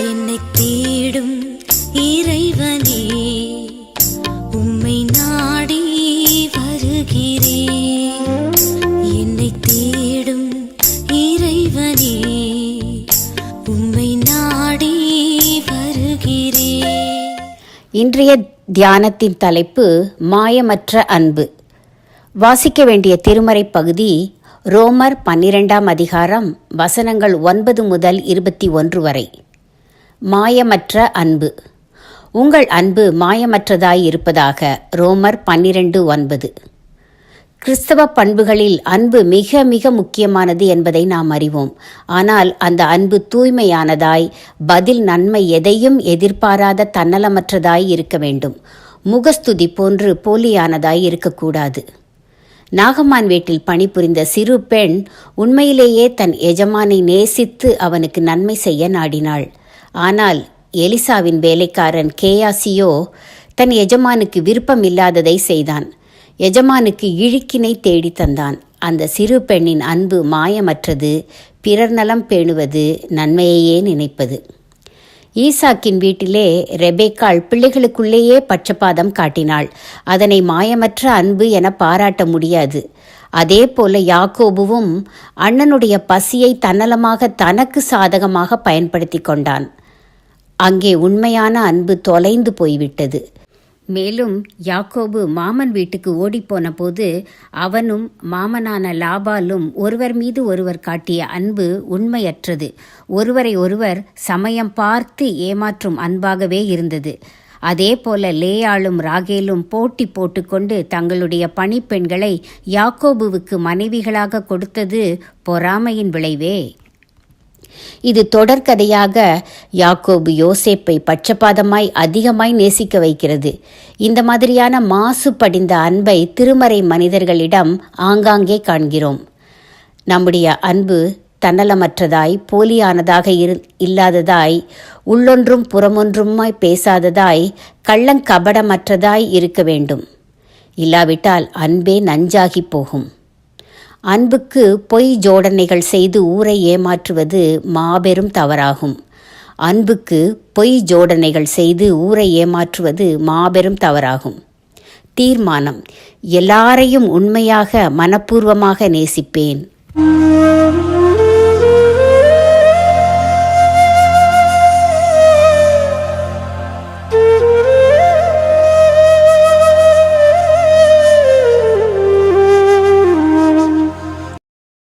என்னை தேடும் இறைவனே, உம்மை நாடி வருகிறேன். என்னை தேடும் இறைவனே, உம்மை நாடி வருகிறேன். இன்றைய தியானத்தின் தலைப்பு மாயமற்ற அன்பு. வாசிக்க வேண்டிய திருமறை பகுதி ரோமர் 12ஆம் அதிகாரம் வசனங்கள் 9 முதல் 21 வரை. மாயமற்ற அன்பு. உங்கள் அன்பு மாயமற்றதாய் இருப்பதாக. ரோமர் 12:9. கிறிஸ்தவ பண்புகளில் அன்பு மிக மிக முக்கியமானது என்பதை நாம் அறிவோம். ஆனால் அந்த அன்பு தூய்மையானதாய், பதில் நன்மை எதையும் எதிர்பாராத தன்னலமற்றதாய் இருக்க வேண்டும். முகஸ்துதி போன்று போலியானதாய் இருக்கக்கூடாது. நாகமான் வீட்டில் பணிபுரிந்த சிறு பெண் உண்மையிலேயே தன் எஜமானை நேசித்து அவனுக்கு நன்மை செய்ய நாடினாள். ஆனால் எலிசாவின் வேலைக்காரன் கேயாசியோ தன் எஜமானுக்கு விருப்பம் இல்லாததை செய்தான். எஜமானுக்கு இழுக்கினை தேடி தந்தான். அந்த சிறு பெண்ணின் அன்பு மாயமற்றது, பிறர் நலம் பேணுவது, நன்மையையே நினைப்பது. ஈசாக்கின் வீட்டிலே ரெபேக்காள் பிள்ளைகளுக்குள்ளேயே பட்சபாதம் காட்டினாள். அதனை மாயமற்ற அன்பு என பாராட்ட முடியாது. அதே போல யாக்கோபுவும் அண்ணனுடைய பசியை தன்னலமாக தனக்கு சாதகமாக பயன்படுத்தி கொண்டான். அங்கே உண்மையான அன்பு தொலைந்து போய்விட்டது. மேலும் யாக்கோபு மாமன் வீட்டுக்கு ஓடிப்போன போது அவனும் மாமனான லாபாலும் ஒருவர் மீது ஒருவர் காட்டிய அன்பு உண்மையற்றது. ஒருவரை ஒருவர் சமயம் பார்த்து ஏமாற்றும் அன்பாகவே இருந்தது. அதே போல லேயாளும் ராகேலும் போட்டி போட்டுக்கொண்டு தங்களுடைய பணிப்பெண்களை யாக்கோபுவுக்கு மனைவிகளாக கொடுத்தது பொறாமையின் விளைவே. இது தொடர்கதையாக யாக்கோபு யோசேப்பை பட்சபாதமாய் அதிகமாய் நேசிக்க வைக்கிறது. இந்த மாதிரியான மாசு படிந்த அன்பை திருமறை மனிதர்களிடம் ஆங்காங்கே காண்கிறோம். நம்முடைய அன்பு தன்னலமற்றதாய், போலியானதாக இல்லாததாய், உள்ளொன்றும் புறமொன்றுமாய் பேசாததாய், கள்ளங்கபடமற்றதாய் இருக்க வேண்டும். இல்லாவிட்டால் அன்பே நஞ்சாகி போகும். அன்புக்கு பொய் ஜோடனைகள் செய்து ஊரை ஏமாற்றுவது மாபெரும் தவறாகும். அன்புக்கு பொய் ஜோடனைகள் செய்து ஊரை ஏமாற்றுவது மாபெரும் தவறாகும். தீர்மானம்: எல்லாரையும் உண்மையாக மனப்பூர்வமாக நேசிப்பேன்.